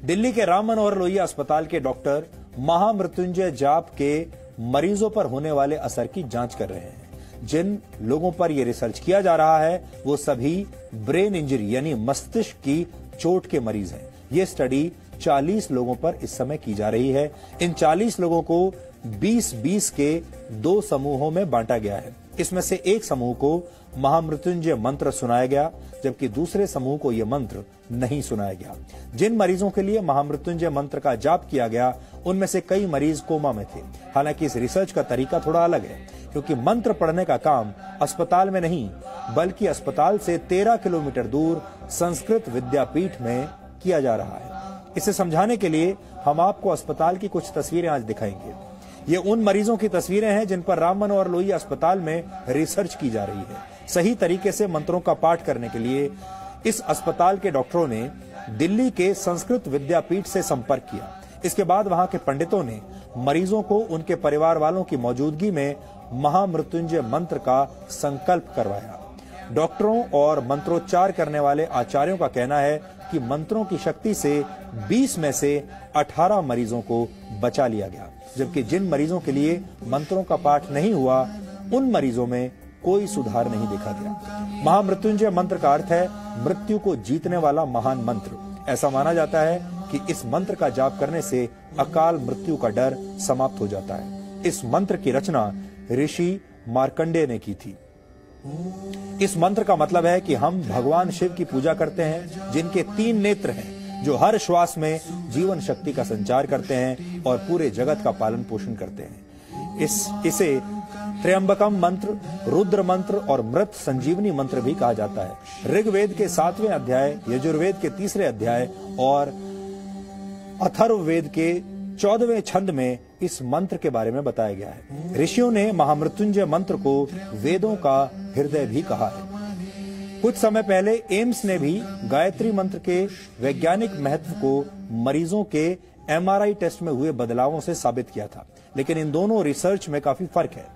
दिल्ली के राम मनोहर लोहिया अस्पताल के डॉक्टर महामृत्युंजय जाप के मरीजों पर होने वाले असर की जांच कर रहे हैं। जिन लोगों पर यह रिसर्च किया जा रहा है वो सभी ब्रेन इंजरी यानी मस्तिष्क की चोट के मरीज हैं। ये स्टडी 40 लोगों पर इस समय की जा रही है। इन 40 लोगों को 20-20 के 2 समूहों में बांटा गया है। इसमें से एक समूह को महामृत्युंजय मंत्र सुनाया गया, जबकि दूसरे समूह को यह मंत्र नहीं सुनाया गया। जिन मरीजों के लिए महामृत्युंजय मंत्र का जाप किया गया उनमें से कई मरीज कोमा में थे। हालांकि इस रिसर्च का तरीका थोड़ा अलग है, क्योंकि मंत्र पढ़ने का काम अस्पताल में नहीं बल्कि अस्पताल से 13 किलोमीटर दूर संस्कृत विद्यापीठ में किया जा रहा है। इसे समझाने के लिए हम आपको अस्पताल की कुछ तस्वीरें आज दिखाएंगे। ये उन मरीजों की तस्वीरें हैं जिन पर राम मनोहर लोहिया अस्पताल में रिसर्च की जा रही है। सही तरीके से मंत्रों का पाठ करने के लिए इस अस्पताल के डॉक्टरों ने दिल्ली के संस्कृत विद्यापीठ से संपर्क किया। इसके बाद वहां के पंडितों ने मरीजों को उनके परिवार वालों की मौजूदगी में महामृत्युंजय मंत्र का संकल्प करवाया। डॉक्टरों और मंत्रोच्चार करने वाले आचार्यों का कहना है कि मंत्रों की शक्ति से 20 में से 18 मरीजों को बचा लिया गया, जबकि जिन मरीजों के लिए मंत्रों का पाठ नहीं हुआ उन मरीजों में कोई सुधार नहीं देखा गया। महामृत्युंजय मंत्र का अर्थ है मृत्यु को जीतने वाला महान मंत्र। ऐसा माना जाता है कि इस मंत्र का जाप करने से अकाल मृत्यु का डर समाप्त हो जाता है। इस मंत्र की रचना ऋषि मार्कंडेय ने की थी। इस मंत्र का मतलब है कि हम भगवान शिव की पूजा करते हैं, जिनके 3 नेत्र हैं, जो हर श्वास में जीवन शक्ति का संचार करते हैं और पूरे जगत का पालन पोषण करते हैं। इसे त्र्यंबकम मंत्र, रुद्र मंत्र और मृत संजीवनी मंत्र भी कहा जाता है। ऋग्वेद के 7वें अध्याय, यजुर्वेद के 3रे अध्याय और अथर्ववेद के 14वें छंद में इस मंत्र के बारे में बताया गया है। ऋषियों ने महामृत्युंजय मंत्र को वेदों का हृदय भी कहा है। कुछ समय पहले एम्स ने भी गायत्री मंत्र के वैज्ञानिक महत्व को मरीजों के MRI टेस्ट में हुए बदलावों से साबित किया था, लेकिन इन दोनों रिसर्च में काफी फर्क है।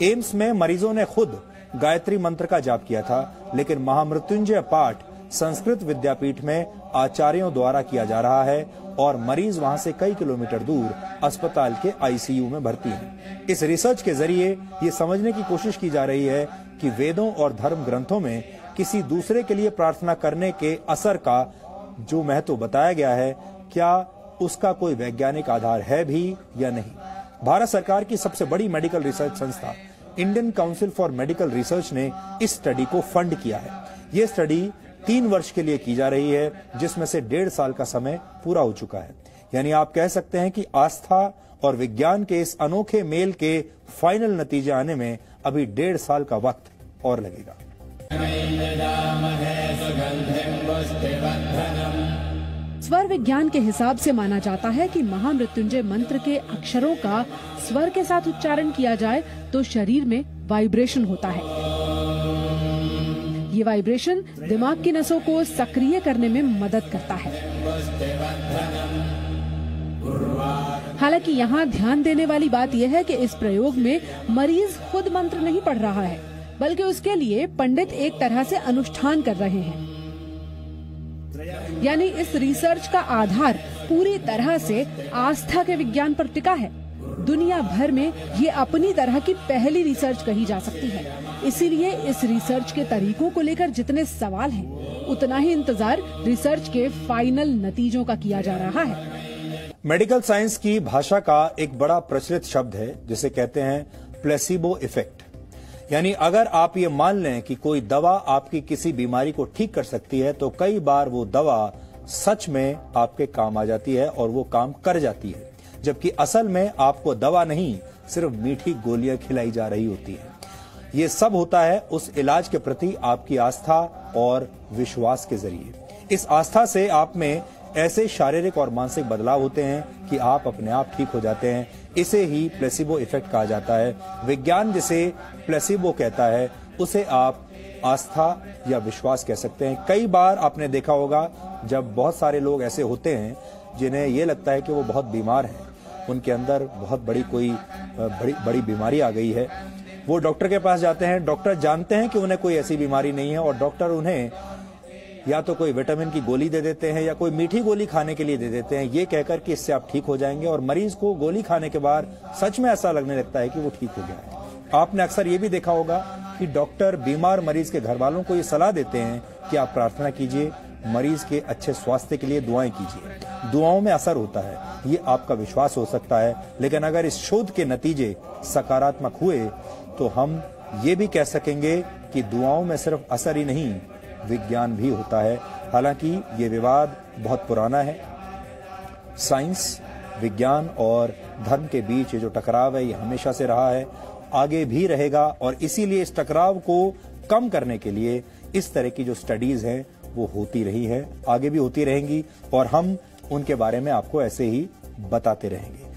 एम्स में मरीजों ने खुद गायत्री मंत्र का जाप किया था, लेकिन महामृत्युंजय पाठ संस्कृत विद्यापीठ में आचार्यों द्वारा किया जा रहा है और मरीज वहां से कई किलोमीटर दूर अस्पताल के ICU में भर्ती हैं। इस रिसर्च के जरिए ये समझने की कोशिश की जा रही है कि वेदों और धर्म ग्रंथों में किसी दूसरे के लिए प्रार्थना करने के असर का जो महत्व बताया गया है, क्या उसका कोई वैज्ञानिक आधार है भी या नहीं। भारत सरकार की सबसे बड़ी मेडिकल रिसर्च संस्था Indian council for medical research ने इस स्टडी को फंड किया है। ये स्टडी 3 वर्ष के लिए की जा रही है, जिसमें से 1.5 साल का समय पूरा हो चुका है। यानी आप कह सकते हैं कि आस्था और विज्ञान के इस अनोखे मेल के फाइनल नतीजे आने में अभी 1.5 साल का वक्त और लगेगा। स्वर विज्ञान के हिसाब से माना जाता है कि महामृत्युंजय मंत्र के अक्षरों का स्वर के साथ उच्चारण किया जाए तो शरीर में वाइब्रेशन होता है। ये वाइब्रेशन दिमाग की नसों को सक्रिय करने में मदद करता है। हालांकि यहाँ ध्यान देने वाली बात यह है कि इस प्रयोग में मरीज खुद मंत्र नहीं पढ़ रहा है, बल्कि उसके लिए पंडित एक तरह से अनुष्ठान कर रहे हैं। यानी इस रिसर्च का आधार पूरी तरह से आस्था के विज्ञान पर टिका है। दुनिया भर में ये अपनी तरह की पहली रिसर्च कही जा सकती है। इसीलिए इस रिसर्च के तरीकों को लेकर जितने सवाल हैं, उतना ही इंतजार रिसर्च के फाइनल नतीजों का किया जा रहा है। मेडिकल साइंस की भाषा का एक बड़ा प्रचलित शब्द है जिसे कहते हैं प्लेसिबो इफेक्ट। यानी अगर आप ये मान लें कि कोई दवा आपकी किसी बीमारी को ठीक कर सकती है, तो कई बार वो दवा सच में आपके काम आ जाती है और वो काम कर जाती है, जबकि असल में आपको दवा नहीं सिर्फ मीठी गोलियां खिलाई जा रही होती है। ये सब होता है उस इलाज के प्रति आपकी आस्था और विश्वास के जरिए। इस आस्था से आप में ऐसे शारीरिक और मानसिक बदलाव होते हैं कि आप अपने आप ठीक हो जाते हैं। इसे ही प्लेसिबो इफेक्ट कहा जाता है। विज्ञान जिसे प्लेसिबो कहता है उसे आप आस्था या विश्वास कह सकते हैं। कई बार आपने देखा होगा जब बहुत सारे लोग ऐसे होते हैं जिन्हें ये लगता है कि वो बहुत बीमार हैं, उनके अंदर बहुत बड़ी कोई बड़ी बीमारी आ गई है, वो डॉक्टर के पास जाते हैं। डॉक्टर जानते हैं कि उन्हें कोई ऐसी बीमारी नहीं है और डॉक्टर उन्हें या तो कोई विटामिन की गोली दे देते हैं या कोई मीठी गोली खाने के लिए दे देते हैं, ये कहकर कि इससे आप ठीक हो जाएंगे, और मरीज को गोली खाने के बाद सच में ऐसा लगने लगता है कि वो ठीक हो गया है। आपने अक्सर ये भी देखा होगा कि डॉक्टर बीमार मरीज के घर वालों को ये सलाह देते हैं कि आप प्रार्थना कीजिए, मरीज के अच्छे स्वास्थ्य के लिए दुआएं कीजिए। दुआओं में असर होता है, ये आपका विश्वास हो सकता है, लेकिन अगर इस शोध के नतीजे सकारात्मक हुए तो हम ये भी कह सकेंगे कि दुआओं में सिर्फ असर ही नहीं, विज्ञान भी होता है। हालांकि ये विवाद बहुत पुराना है। साइंस, विज्ञान और धर्म के बीच ये जो टकराव है ये हमेशा से रहा है, आगे भी रहेगा, और इसीलिए इस टकराव को कम करने के लिए इस तरह की जो स्टडीज हैं वो होती रही है, आगे भी होती रहेंगी, और हम उनके बारे में आपको ऐसे ही बताते रहेंगे।